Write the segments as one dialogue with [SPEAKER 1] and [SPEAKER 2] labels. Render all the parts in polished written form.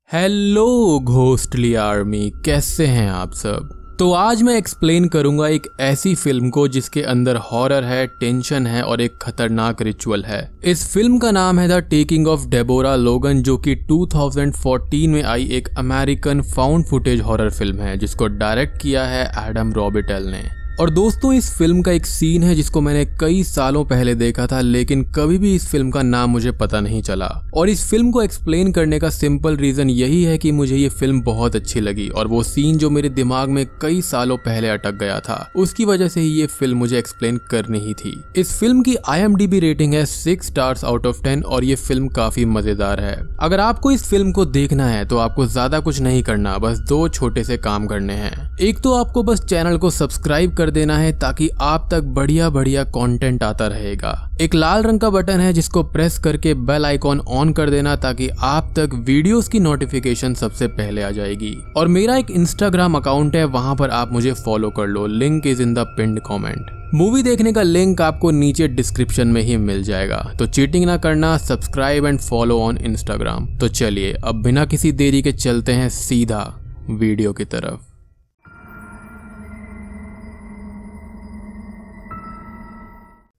[SPEAKER 1] Hello ghostly army, कैसे हैं आप सब। तो आज मैं एक्सप्लेन करूंगा एक ऐसी फिल्म को जिसके अंदर हॉरर है, टेंशन है और एक खतरनाक रिचुअल है। इस फिल्म का नाम है द टेकिंग ऑफ डेबोरा लोगन, जो कि 2014 में आई एक American found footage horror film है जिसको डायरेक्ट किया है एडम रॉबिटेल ने। और दोस्तों, इस फिल्म का एक सीन है जिसको मैंने कई सालों पहले देखा था, लेकिन कभी भी इस फिल्म का नाम मुझे पता नहीं चला। और इस फिल्म को एक्सप्लेन करने का सिंपल रीजन यही है कि मुझे ये फिल्म बहुत अच्छी लगी और वो सीन जो मेरे दिमाग में कई सालों पहले अटक गया था, उसकी वजह से ही ये फिल्म मुझे एक्सप्लेन करनी ही थी। इस फिल्म की IMDb रेटिंग है 6 स्टार्स आउट ऑफ 10 और ये फिल्म काफी मजेदार है। अगर आपको इस फिल्म को देखना है तो आपको ज्यादा कुछ नहीं करना, बस 2 छोटे से काम करने हैं। एक तो आपको बस चैनल को सब्सक्राइब कर देना है ताकि आप तक बढ़िया बढ़िया कंटेंट आता रहेगा। एक लाल रंग का बटन है जिसको प्रेस करके बेल आइकॉन ऑन कर देना ताकि आप तक वीडियोस की नोटिफिकेशन सबसे पहले आ जाएगी। और मेरा एक इंस्टाग्राम अकाउंट है, वहां पर आप मुझे फॉलो कर लो, link is in the pinned comment. Movie देखने का लिंक आपको नीचे डिस्क्रिप्शन में ही मिल जाएगा, तो चीटिंग ना करना, subscribe and follow on Instagram. तो चलिए अब बिना किसी देरी के चलते हैं सीधा वीडियो की तरफ।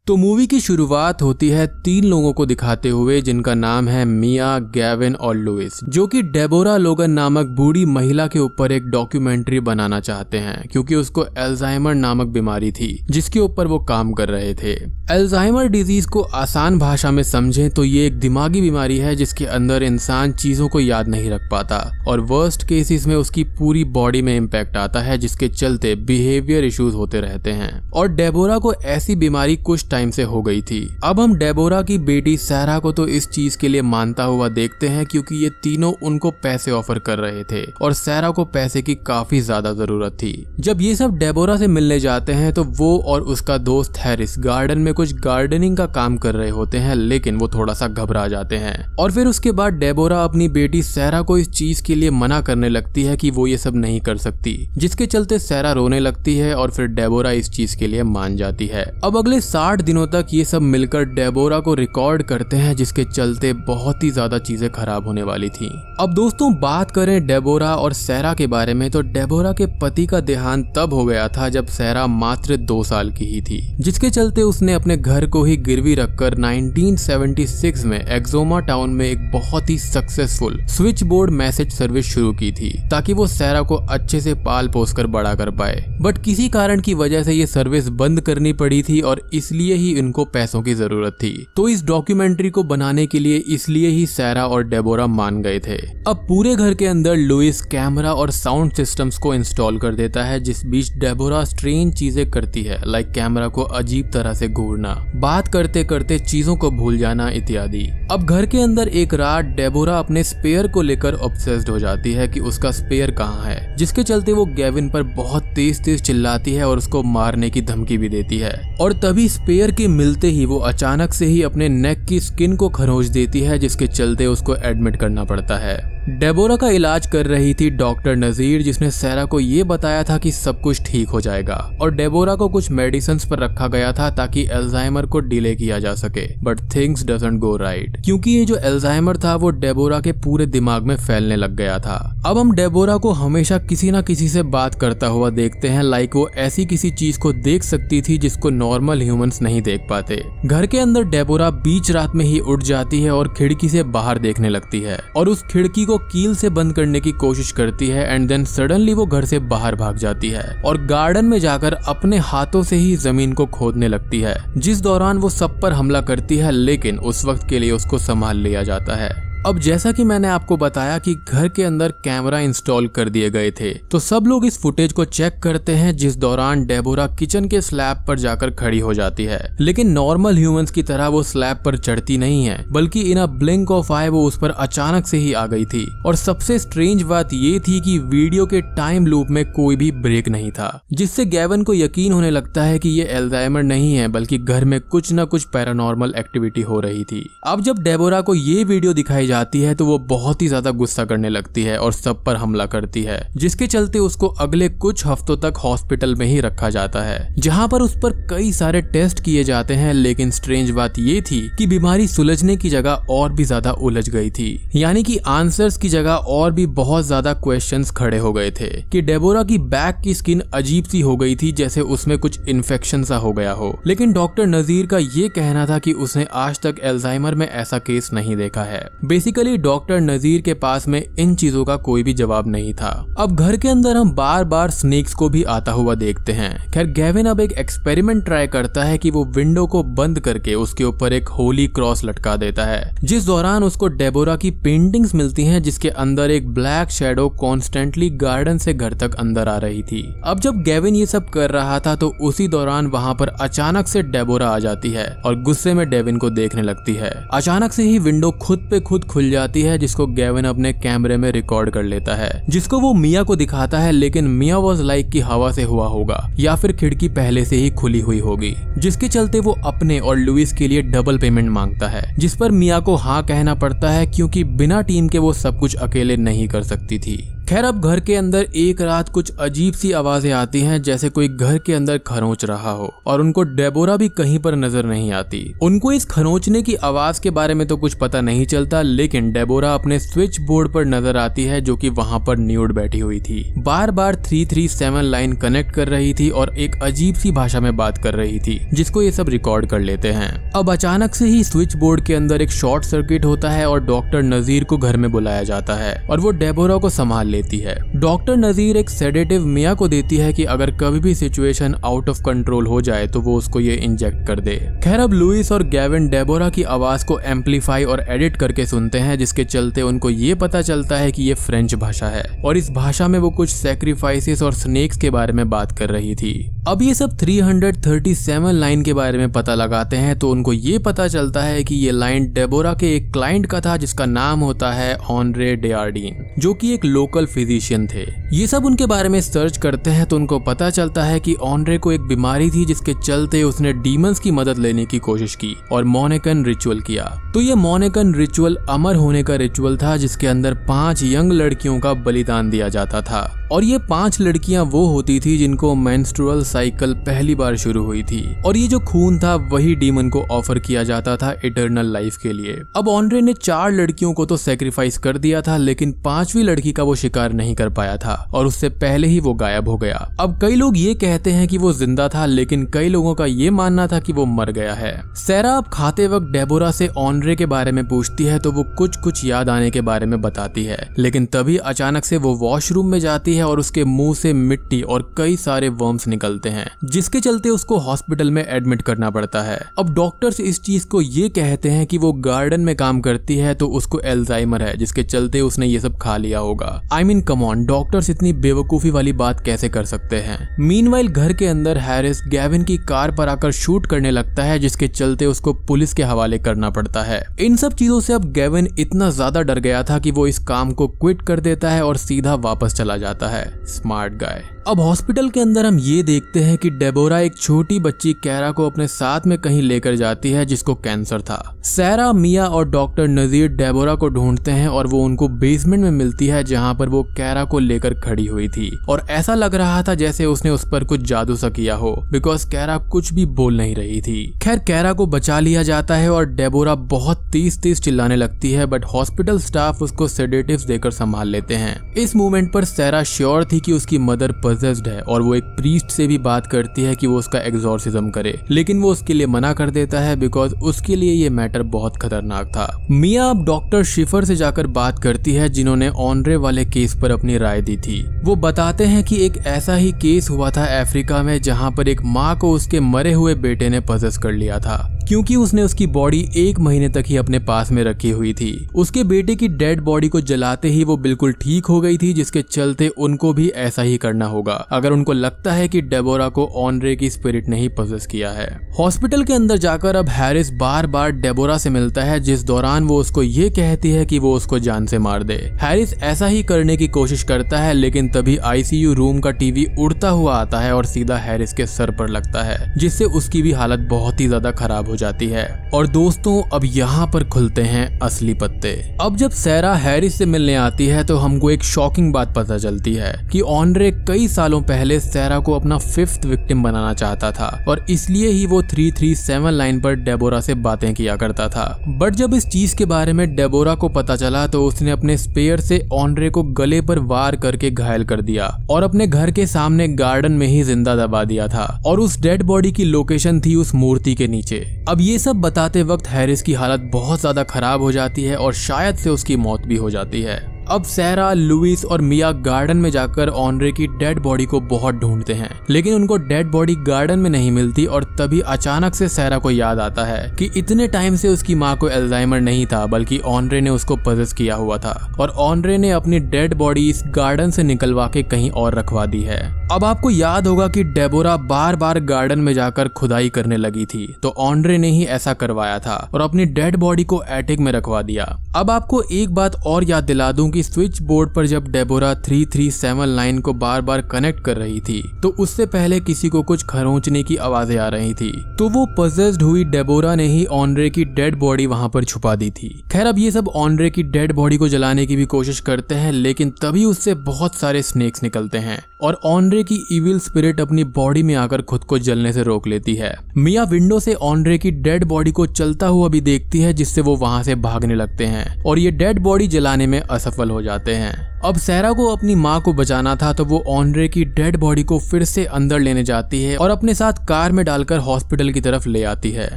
[SPEAKER 1] तो मूवी की शुरुआत होती है 3 लोगों को दिखाते हुए जिनका नाम है मिया, गैविन और लुइस, जो कि डेबोरा लोगन नामक बूढ़ी महिला के ऊपर एक डॉक्यूमेंट्री बनाना चाहते हैं क्योंकि उसको अल्जाइमर नामक बीमारी थी जिसके ऊपर वो काम कर रहे थे। अल्जाइमर डिजीज को आसान भाषा में समझें तो ये एक दिमागी बीमारी है जिसके अंदर इंसान चीजों को याद नहीं रख पाता और वर्स्ट केसेस में उसकी पूरी बॉडी में इम्पैक्ट आता है, जिसके चलते बिहेवियर इश्यूज होते रहते हैं। और डेबोरा को ऐसी बीमारी कुछ टाइम से हो गई थी। अब हम डेबोरा की बेटी सैरा को तो इस चीज के लिए मानता हुआ देखते हैं क्योंकि ये तीनों उनको पैसे ऑफर कर रहे थे और सैरा को पैसे की काफी ज्यादा जरूरत थी। जब ये सब डेबोरा से मिलने जाते हैं तो वो और उसका दोस्त हैरिस गार्डन में कुछ गार्डनिंग का काम कर रहे होते हैं, लेकिन वो थोड़ा सा घबरा जाते हैं। और फिर उसके बाद डेबोरा अपनी बेटी सैरा को इस चीज के लिए मना करने लगती है कि वो ये सब नहीं कर सकती, जिसके चलते सैरा रोने लगती है और फिर डेबोरा इस चीज के लिए मान जाती है। अब अगले 60 दिनों तक ये सब मिलकर डेबोरा को रिकॉर्ड करते हैं, जिसके चलते बहुत ही ज्यादा चीजें खराब होने वाली थी। अब दोस्तों, बात करें डेबोरा और सैरा के बारे में तो डेबोरा के पति का देहांत तब हो गया था जब सैरा मात्र 2 साल की ही थी, जिसके चलते उसने अपने घर को ही गिरवी रखकर 1976 में एक्सोमा टाउन में एक बहुत ही successful switchboard message service शुरू की थी ताकि वो सैरा को अच्छे से पाल पोस कर बड़ा कर पाए। बट किसी कारण की वजह से ये सर्विस बंद करनी पड़ी थी और इसलिए ही इनको पैसों की जरूरत थी। तो इस डॉक्यूमेंट्री को बनाने के लिए इसलिए ही सैरा और डेबोरा मान गए थे। अब पूरे घर के अंदर लुइस कैमरा और साउंड सिस्टम्स को इंस्टॉल कर देता है, जिस बीच डेबोरा स्ट्रेंज चीजें करती है, लाइक कैमरा को अजीब तरह से घूरना, बात करते करते चीजों को भूल जाना इत्यादि। अब घर के अंदर एक रात डेबोरा अपने स्पेयर को लेकर ऑब्सेस्ड हो जाती है कि उसका स्पेयर कहाँ है, जिसके चलते वो गैविन पर बहुत तेज तेज चिल्लाती है और उसको मारने की धमकी भी देती है। और तभी स्पेयर के मिलते ही वो अचानक से ही अपने नेक की स्किन को खरोंच देती है, जिसके चलते उसको एडमिट करना पड़ता है। डेबोरा का इलाज कर रही थी डॉक्टर नजीर, जिसने सैरा को ये बताया था कि सब कुछ ठीक हो जाएगा और डेबोरा को कुछ मेडिसिन्स पर रखा गया था ताकि अल्जाइमर को डिले किया जा सके। But things doesn't go right, क्योंकि ये जो अल्जाइमर था वो डेबोरा के पूरे दिमाग में फैलने लग गया था। अब हम डेबोरा को हमेशा किसी न किसी से बात करता हुआ देखते हैं, लाइक वो ऐसी किसी चीज को देख सकती थी जिसको नॉर्मल ह्यूमंस नहीं देख पाते। घर के अंदर डेबोरा बीच रात में ही उठ जाती है और खिड़की से बाहर देखने लगती है और उस खिड़की को कील से बंद करने की कोशिश करती है एंड देन सडनली वो घर से बाहर भाग जाती है और गार्डन में जाकर अपने हाथों से ही जमीन को खोदने लगती है, जिस दौरान वो सब पर हमला करती है, लेकिन उस वक्त के लिए उसको संभाल लिया जाता है। अब जैसा कि मैंने आपको बताया कि घर के अंदर कैमरा इंस्टॉल कर दिए गए थे, तो सब लोग इस फुटेज को चेक करते हैं, जिस दौरान डेबोरा किचन के स्लैब पर जाकर खड़ी हो जाती है, लेकिन नॉर्मल ह्यूमंस की तरह वो स्लैब पर चढ़ती नहीं है, बल्कि इन अ ब्लिंक ऑफ आई वो उस पर अचानक से ही आ गई थी। और सबसे स्ट्रेंज बात ये थी कि वीडियो के टाइम लूप में कोई भी ब्रेक नहीं था, जिससे गैविन को यकीन होने लगता है कि ये अल्जाइमर नहीं है बल्कि घर में कुछ न कुछ पैरानॉर्मल एक्टिविटी हो रही थी। अब जब डेबोरा को ये वीडियो दिखाई जाती है तो वो बहुत ही ज्यादा गुस्सा करने लगती है और सब पर हमला करती है, जिसके चलते उसको अगले कुछ हफ्तों तक हॉस्पिटल में ही रखा जाता है, जहाँ पर उस पर कई सारे टेस्ट किए जाते हैं। लेकिन स्ट्रेंज बात ये थी कि बीमारी सुलझने की जगह और भी ज्यादा उलझ गई थी, यानी कि आंसर्स की जगह और भी बहुत ज्यादा क्वेश्चंस खड़े हो गए थे कि डेबोरा की बैक की स्किन अजीब सी हो गई थी, जैसे उसमें कुछ इन्फेक्शन सा हो गया हो। लेकिन डॉक्टर नजीर का ये कहना था कि उसने आज तक अल्जाइमर में ऐसा केस नहीं देखा है। बेसिकली डॉक्टर नजीर के पास में इन चीजों का कोई भी जवाब नहीं था। अब घर के अंदर हम बार बार स्नेक्स को भी आता हुआ देखते हैं। खैर गेविन अब एक एक्सपेरिमेंट ट्राई करता है कि वो विंडो को बंद करके उसके ऊपर एक होली क्रॉस लटका देता है, जिस दौरान उसको डेबोरा की पेंटिंग्स मिलती हैं, जिसके अंदर एक ब्लैक शैडो कॉन्स्टेंटली गार्डन से घर तक अंदर आ रही थी। अब जब गेविन ये सब कर रहा था तो उसी दौरान वहाँ पर अचानक से डेबोरा आ जाती है और गुस्से में डेविन को देखने लगती है। अचानक से ही विंडो खुद पे खुद खुल जाती है, जिसको गेविन अपने कैमरे में रिकॉर्ड कर लेता है, जिसको वो मिया को दिखाता है। लेकिन मिया वाज लाइक कि हवा से हुआ होगा या फिर खिड़की पहले से ही खुली हुई होगी, जिसके चलते वो अपने और लुइस के लिए डबल पेमेंट मांगता है, जिस पर मिया को हाँ कहना पड़ता है क्योंकि बिना टीम के वो सब कुछ अकेले नहीं कर सकती थी। खैर अब घर के अंदर एक रात कुछ अजीब सी आवाजें आती हैं, जैसे कोई घर के अंदर खरोंच रहा हो, और उनको डेबोरा भी कहीं पर नजर नहीं आती। उनको इस खरोंचने की आवाज के बारे में तो कुछ पता नहीं चलता, लेकिन डेबोरा अपने स्विच बोर्ड पर नजर आती है, जो कि वहां पर न्यूड बैठी हुई थी, बार बार 337 लाइन कनेक्ट कर रही थी और एक अजीब सी भाषा में बात कर रही थी, जिसको ये सब रिकॉर्ड कर लेते हैं। अब अचानक से ही स्विच बोर्ड के अंदर एक शॉर्ट सर्किट होता है और डॉक्टर नजीर को घर में बुलाया जाता है और वो डेबोरा को संभाल लेती है। डॉक्टर नजीर एक सेडेटिव मिया को देती है कि अगर कभी भी सिचुएशन आउट ऑफ कंट्रोल हो जाए तो वो उसको ये इंजेक्ट कर दे। खैर अब लुइस और गेविन डेबोरा की आवाज को एम्पलीफाई और एडिट करके सुनते हैं, जिसके चलते उनको ये पता चलता है कि ये फ्रेंच भाषा है और इस भाषा में वो कुछ सैक्रिफाइसेस और स्नेक्स के बारे में बात कर रही थी। अब ये सब 337 लाइन के बारे में पता लगाते हैं तो उनको ये पता चलता है कि ये लाइन डेबोरा के एक क्लाइंट का था, जिसका नाम होता है ऑनरे डेयार्डीन, जो कि एक लोकल फिजिशियन थे। ये सब उनके बारे में सर्च करते हैं तो उनको पता चलता है कि ऑनरे को एक बीमारी थी, जिसके चलते उसने डीमंस की मदद लेने की कोशिश की और मोनेकन रिचुअल किया। तो ये मोनेकन रिचुअल अमर होने का रिचुअल था, जिसके अंदर 5 यंग लड़कियों का बलिदान दिया जाता था और ये 5 लड़कियां वो होती थी जिनको मेंस्ट्रुअल साइकिल पहली बार शुरू हुई थी, और ये जो खून था वही डीमन को ऑफर किया जाता था इटर्नल लाइफ के लिए। अब ऑनरे ने 4 लड़कियों को तो सैक्रिफाइस कर दिया था, लेकिन 5वीं लड़की का वो शिकार नहीं कर पाया था और उससे पहले ही वो गायब हो गया। अब कई लोग ये कहते हैं कि वो जिंदा था, लेकिन कई लोगों का ये मानना था कि वो मर गया है। सैरा अब खाते वक्त डेबोरा से ऑनरे के बारे में पूछती है तो वो कुछ याद आने के बारे में बताती है, लेकिन तभी अचानक से वो वॉशरूम में जाती है और उसके मुंह से मिट्टी और कई सारे वर्म्स निकलते हैं, जिसके चलते उसको हॉस्पिटल में एडमिट करना पड़ता है। अब डॉक्टर्स इस चीज को ये कहते हैं कि वो गार्डन में काम करती है तो उसको अल्जाइमर है, जिसके चलते उसने ये सब खा लिया होगा। I mean come on, doctors इतनी बेवकूफी वाली बात कैसे कर सकते हैं। मीनवाइल घर के अंदर हैरिस गेविन की कार पर आकर शूट करने लगता है, जिसके चलते उसको पुलिस के हवाले करना पड़ता है। इन सब चीजों से अब गेविन इतना ज्यादा डर गया था कि वो इस काम को क्विट कर देता है और सीधा वापस चला जाता है। Smart guy. अब हॉस्पिटल के अंदर हम ये देखते हैं कि डेबोरा एक छोटी बच्ची कैरा को अपने साथ में कहीं लेकर जाती है, जिसको कैंसर था। सैरा, मिया और डॉक्टर नजीर डेबोरा को ढूंढते हैं और वो उनको बेसमेंट में मिलती है, जहां पर वो कैरा को लेकर खड़ी हुई थी और ऐसा लग रहा था जैसे उसने उस पर कुछ जादू सा किया हो, बिकॉज कैरा कुछ भी बोल नहीं रही थी। खैर कैरा को बचा लिया जाता है और डेबोरा बहुत तेज चिल्लाने लगती है, बट हॉस्पिटल स्टाफ उसको सेडेटिव्स देकर संभाल लेते हैं। इस मोमेंट पर सैरा श्योर थी कि उसकी मदर पजेस्ड है और वो एक प्रीस्ट से भी बात करती है कि वो उसका एक्सॉर्सिज्म करे, लेकिन वो उसके लिए मना कर देता है बिकॉज उसके लिए ये मैटर बहुत खतरनाक था। मिया अब डॉक्टर शिफर से जाकर बात करती है, जिन्होंने ऑनरे वाले केस पर अपनी राय दी थी। वो बताते हैं कि एक ऐसा ही केस हुआ था अफ्रीका में, जहाँ पर एक माँ को उसके मरे हुए बेटे ने पजेस कर लिया था, क्योंकि उसने उसकी बॉडी 1 महीने तक ही अपने पास में रखी हुई थी। उसके बेटे की डेड बॉडी को जलाते ही वो बिल्कुल ठीक हो गई थी, जिसके चलते उनको भी ऐसा ही करना होगा अगर उनको लगता है कि डेबोरा को ऑनरे की स्पिरिट ने ही पजेस किया है। हॉस्पिटल के अंदर जाकर अब हैरिस बार बार डेबोरा से मिलता है, जिस दौरान वो उसको ये कहती है कि वो उसको जान से मार दे। हैरिस ऐसा ही करने की कोशिश करता है, लेकिन तभी आईसीयू रूम का टीवी उड़ता हुआ आता है और सीधा हैरिस के सर पर लगता है, जिससे उसकी भी हालत बहुत ही ज्यादा खराब हो जाती है। और दोस्तों अब यहाँ पर खुलते हैं असली पत्ते। अब जब सैरा हैरिस से मिलने आती है तो हमको एक शॉकिंग बात पता चलती है कि ऑन्ड्रे कई सालों पहले सैरा को अपना 5th विक्टिम बनाना चाहता था और इसलिए ही वो 337 लाइन पर डेबोरा से बातें किया करता था। बट जब इस चीज के बारे में डेबोरा को पता चला तो उसने अपने स्पेयर से ऑन्ड्रे को गले पर वार करके घायल कर दिया और अपने घर के सामने गार्डन में ही जिंदा दबा दिया था। और उस डेड बॉडी की लोकेशन थी उस मूर्ति के नीचे। अब ये सब बताते वक्त हैरिस की हालत बहुत ज्यादा खराब हो जाती है और शायद से उसकी मौत भी हो जाती है। अब सैरा, लुइस और मिया गार्डन में जाकर ऑन्ड्रे की डेड बॉडी को बहुत ढूंढते हैं, लेकिन उनको डेड बॉडी गार्डन में नहीं मिलती। और तभी अचानक से सैरा को याद आता है कि इतने टाइम से उसकी माँ को अल्जाइमर नहीं था, बल्कि ऑन्ड्रे ने उसको पजेस किया हुआ था और ऑन्ड्रे ने अपनी डेड बॉडी इस गार्डन से निकलवा के कहीं और रखवा दी है। अब आपको याद होगा कि डेबोरा बार बार गार्डन में जाकर खुदाई करने लगी थी, तो ऑन्ड्रे ने ही ऐसा करवाया था और अपनी डेड बॉडी को एटिक में रखवा दिया। अब आपको एक बात और याद दिला दूं कि स्विच बोर्ड पर जब डेबोरा 337 लाइन को बार बार कनेक्ट कर रही थी तो उससे पहले किसी को कुछ खरोंचने की आवाजें आ रही थी, तो वो पजेस्ड हुई डेबोरा ने ही ऑन्ड्रे की डेड बॉडी वहां पर छुपा दी थी। खैर अब ये सब ऑन्ड्रे की डेड बॉडी को जलाने की भी कोशिश करते हैं, लेकिन तभी उससे बहुत सारे स्नेक्स निकलते हैं और ऑन्ड्रे की इविल स्पिरिट अपनी बॉडी में आकर खुद को जलने से रोक लेती है। मिया विंडो से ऑन्ड्रे की डेड बॉडी को चलता हुआ भी देखती है, जिससे वो वहां से भागने लगते हैं और ये डेड बॉडी जलाने में असफल हो जाते हैं। अब सैरा को अपनी माँ को बचाना था, तो वो ऑन्ड्रे की डेड बॉडी को फिर से अंदर लेने जाती है और अपने साथ कार में डालकर हॉस्पिटल की तरफ ले आती है।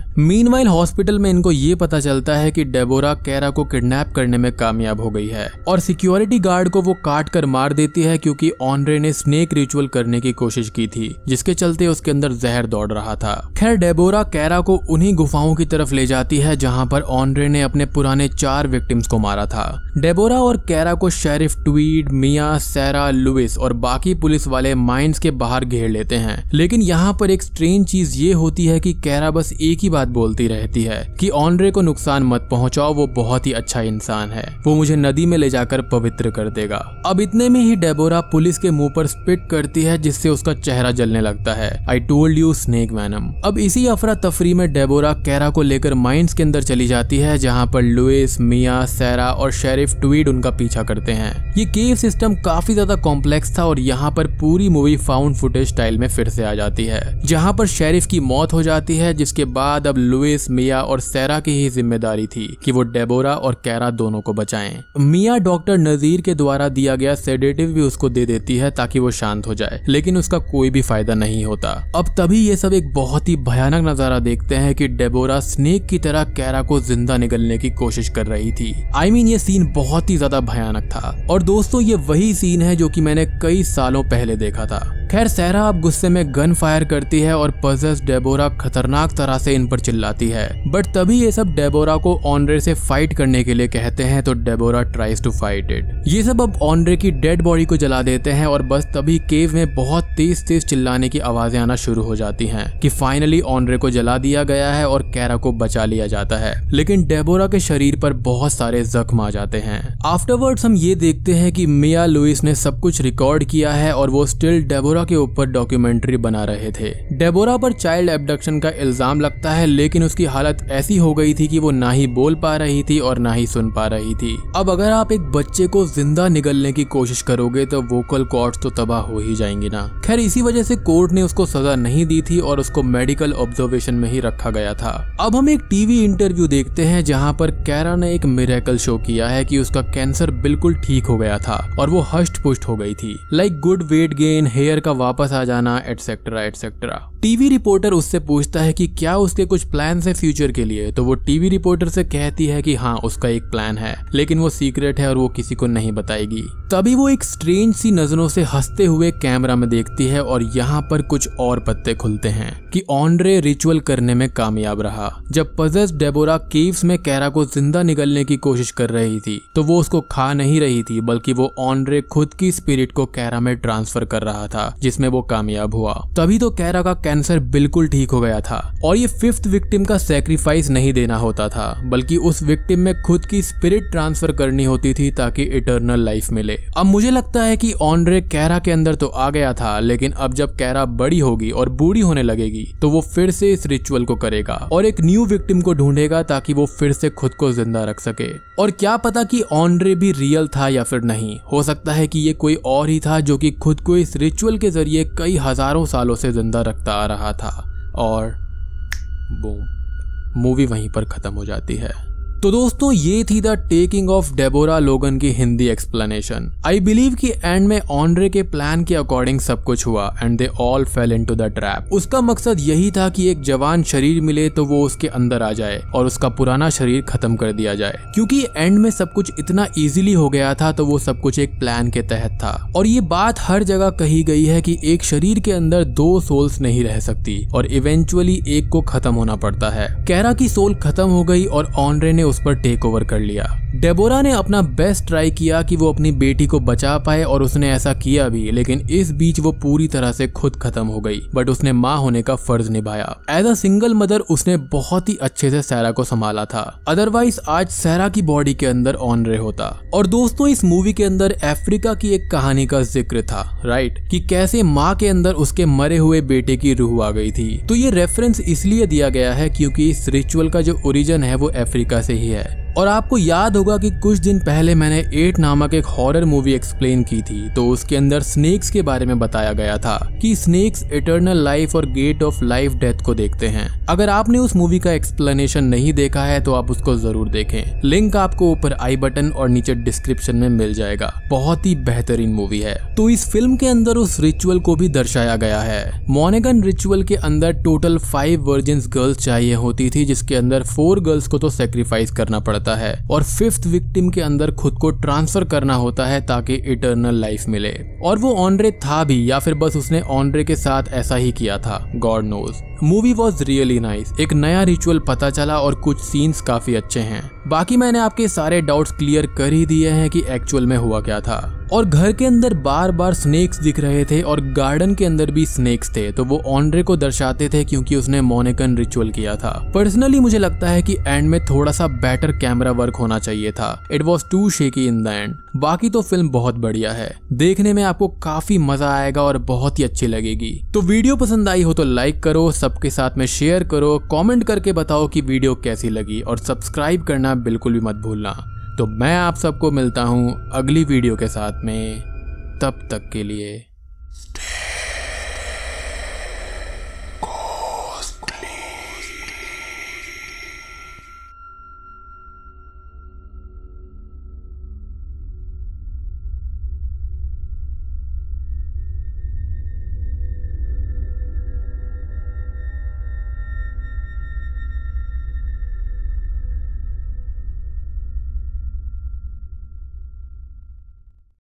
[SPEAKER 1] मीनवाइल हॉस्पिटल में इनको ये पता चलता है कि डेबोरा कैरा को किडनैप करने में कामयाब हो गई है और सिक्योरिटी गार्ड को वो काट कर मार देती है, क्योंकि ऑन्ड्रे ने स्नेक रिचुअल करने की कोशिश की थी, जिसके चलते उसके अंदर जहर दौड़ रहा था। खैर डेबोरा कैरा को उन्हीं गुफाओं की तरफ ले जाती है जहाँ पर ऑन्ड्रे ने अपने पुराने 4 विक्टिम्स को मारा था। डेबोरा और कैरा को शेरिफ ट्वीड, मिया, सैरा, लुइस और बाकी पुलिस वाले माइंस के बाहर घेर लेते हैं, लेकिन यहाँ पर एक स्ट्रेंज चीज ये होती है कि कैरा बस एक ही बात बोलती रहती है कि ऑन्ड्रे को नुकसान मत पहुंचाओ, वो बहुत ही अच्छा इंसान है, वो मुझे नदी में ले जाकर पवित्र कर देगा। अब इतने में ही डेबोरा पुलिस के मुंह पर स्पिट करती है, जिससे उसका चेहरा जलने लगता है। I told you snake Venom. अब इसी अफरा तफरी में डेबोरा कैरा को लेकर माइंस के अंदर चली जाती है, जहाँ पर लुइस, मिया, सैरा और शेरिफ ट्वीड उनका पीछा करते हैं। ये केव सिस्टम काफी ज्यादा कॉम्प्लेक्स था और यहाँ पर पूरी मूवी फाउंड फुटेज स्टाइल में फिर से आ जाती है, जहाँ पर शेरिफ की मौत हो जाती है, जिसके बाद अब लुइस, मिया और सैरा की ही जिम्मेदारी थी कि वो डेबोरा और कैरा दोनों को बचाएं। मिया डॉक्टर नजीर के द्वारा दिया गया सेडेटिव भी उसको दे देती है ताकि वो शांत हो जाए, लेकिन उसका कोई भी फायदा नहीं होता। अब तभी ये सब एक बहुत ही भयानक नजारा देखते हैं कि डेबोरा स्नेक की तरह कैरा को जिंदा निगलने की कोशिश कर रही थी। ये सीन बहुत ही ज्यादा भयानक था और दोस्तों ये वही सीन है जो कि मैंने कई सालों पहले देखा था। खैर सैरा अब गुस्से में गन फायर करती है और पजेस्ड डेबोरा खतरनाक तरह से इन पर चिल्लाती है, बट तभी ये सब डेबोरा को ऑन्ड्रे से फाइट करने के लिए कहते हैं, तो Deborah tries to fight it. ये सब अब ऑन्ड्रे की डेड बॉडी को जला देते हैं और बस तभी केव में बहुत तेज तेज चिल्लाने की आवाजें आना शुरू हो जाती हैं कि फाइनली ऑन्ड्रे को जला दिया गया है और कैरा को बचा लिया जाता है, लेकिन डेबोरा के शरीर पर बहुत सारे जख्म आ जाते हैं। आफ्टरवर्ड्स हम ये देखते हैं कि मिया लुइस ने सब कुछ रिकॉर्ड किया है और वो स्टिल डेबोरा के ऊपर डॉक्यूमेंट्री बना रहे थे। डेबोरा पर चाइल्ड एब्डक्शन का इल्जाम लगता है, लेकिन उसकी हालत ऐसी हो गई थी कि वो ना ही बोल पा रही थी और ना ही सुन पा रही थी। अब अगर आप एक बच्चे को जिंदा निगलने की कोशिश करोगे तो वोकल कॉर्ड्स तो तबाह हो ही जाएंगे ना। खैर इसी वजह से कोर्ट ने उसको सजा नहीं दी थी और उसको मेडिकल ऑब्जर्वेशन में ही रखा गया था। अब हम एक टीवी इंटरव्यू देखते हैं जहाँ पर कैरा ने एक मिरेकल शो किया है कि उसका कैंसर बिल्कुल ठीक हो गया था और वो हष्ट पुष्ट हो गई थी, like good weight gain, hair का वापस आ जाना, एटसेट्रा एटसेट्रा। टीवी रिपोर्टर उससे पूछता है कि क्या उसके कुछ प्लान है फ्यूचर के लिए, तो वो टीवी रिपोर्टर से कहती है कि हाँ उसका एक प्लान है, लेकिन वो सीक्रेट है और वो किसी को नहीं बताएगी। तभी वो एक स्ट्रेंज सी नजरों से हंसते हुए कैमरा में देखती है और यहाँ पर कुछ और पत्ते खुलते हैं कि ऑन्ड्रे रिचुअल करने में कामयाब रहा। जब पजेस्ड डेबोरा केव्स में कैरा को जिंदा निगलने की कोशिश कर रही थी तो वो उसको खा नहीं रही थी, बल्कि वो ऑन्ड्रे खुद की स्पिरिट को कैरा में ट्रांसफर कर रहा था, जिसमें वो कामयाब हुआ। तभी तो कैरा का कैंसर बिल्कुल ठीक हो गया था और ये 5th विक्टिम का सैक्रिफाइस नहीं देना होता था, बल्कि उस विक्टिम में खुद की स्पिरिट ट्रांसफर करनी होती थी ताकि इटर्नल लाइफ मिले। अब मुझे लगता है कि ऑन्ड्रे कैरा के अंदर तो आ गया था, लेकिन अब जब कैरा बड़ी होगी और बूढ़ी होने लगेगी तो वो फिर से इस रिचुअल को करेगा और एक न्यू विक्टिम को ढूंढेगा ताकि वो फिर से खुद को जिंदा रख सके। और क्या पता कि ऑन्ड्रे भी रियल था या फिर नहीं, हो सकता है कि ये कोई और ही था जो कि खुद को इस रिचुअल के जरिए कई हजारों सालों से जिंदा रखता आ रहा था। और बूम, मूवी वहीं पर खत्म हो जाती है। तो दोस्तों, ये थी द टेकिंग ऑफ डेबोरा लोगन की हिंदी एक्सप्लेनेशन। आई बिलीव कि एंड में ऑन्ड्रे के प्लान के अकॉर्डिंग सब कुछ हुआ and they all fail into the trap. उसका मकसद यही था कि एक जवान शरीर मिले तो वो उसके अंदर आ जाए और उसका पुराना शरीर खत्म कर दिया जाए। क्योंकि एंड में सब कुछ इतना इजीली हो गया था तो वो सब कुछ एक प्लान के तहत था। और ये बात हर जगह कही गई है कि एक शरीर के अंदर 2 सोल्स नहीं रह सकती और इवेंचुअली एक को खत्म होना पड़ता है। कैरा की सोल खत्म हो गई और ऑन्ड्रे ने उस पर टेक ओवर कर लिया। डेबोरा ने अपना बेस्ट ट्राई किया कि वो अपनी बेटी को बचा पाए और उसने ऐसा किया भी, लेकिन इस बीच वो पूरी तरह से खुद खत्म हो गई। बट उसने माँ होने का फर्ज निभाया। एज अ सिंगल मदर उसने बहुत ही अच्छे से सैरा को संभाला था, अदरवाइज आज सैरा की बॉडी के अंदर ऑन्ड्रे होता। और दोस्तों, इस मूवी के अंदर अफ्रीका की एक कहानी का जिक्र था, राइट, कि कैसे माँ के अंदर उसके मरे हुए बेटे की रूह आ गई थी। तो ये रेफरेंस इसलिए दिया गया है क्योंकि इस रिचुअल का जो ओरिजिन है वो अफ्रीका से ही है। और आपको याद होगा कि कुछ दिन पहले मैंने 8 नामक एक हॉरर मूवी एक्सप्लेन की थी, तो उसके अंदर स्नेक्स के बारे में बताया गया था कि स्नेक्स इटर्नल लाइफ और गेट ऑफ लाइफ डेथ को देखते हैं। अगर आपने उस मूवी का एक्सप्लेनेशन नहीं देखा है तो आप उसको जरूर देखें। लिंक आपको ऊपर आई बटन और नीचे डिस्क्रिप्शन में मिल जाएगा। बहुत ही बेहतरीन मूवी है। तो इस फिल्म के अंदर उस रिचुअल को भी दर्शाया गया है। मोनेगन रिचुअल के अंदर टोटल 5 वर्जिन्स गर्ल्स चाहिए होती थी, जिसके अंदर 4 गर्ल्स को तो सेक्रीफाइस करना पड़ता है और 5th विक्टिम के अंदर खुद को ट्रांसफर करना होता है ताकि इटर्नल लाइफ मिले। और वो ऑन्ड्रे था भी या फिर बस उसने ऑन्ड्रे के साथ ऐसा ही किया था, god knows. Movie was really nice. एक नया रिचुअल पता चला और कुछ सीन्स काफी अच्छे हैं। बाकी मैंने आपके सारे डाउट्स क्लियर कर ही दिए हैं कि एक्चुअल में हुआ क्या था। और घर के अंदर बार बार स्नेक्स दिख रहे थे और गार्डन के अंदर भी स्नेक्स थे, तो वो ऑन्ड्रे को दर्शाते थे क्योंकि उसने मोनेगन रिचुअल किया था। पर्सनली मुझे लगता है कि एंड में थोड़ा सा बेटर कैमरा वर्क होना चाहिए था। It was too shaky in the end. बाकी तो फिल्म बहुत बढ़िया है, देखने में आपको काफी मजा आएगा और बहुत ही अच्छी लगेगी। तो वीडियो पसंद आई हो तो लाइक करो, सबके साथ में शेयर करो, कमेंट करके बताओ कि वीडियो कैसी लगी और सब्सक्राइब करना बिल्कुल भी मत भूलना। तो मैं आप सबको मिलता हूँ अगली वीडियो के साथ में, तब तक के लिए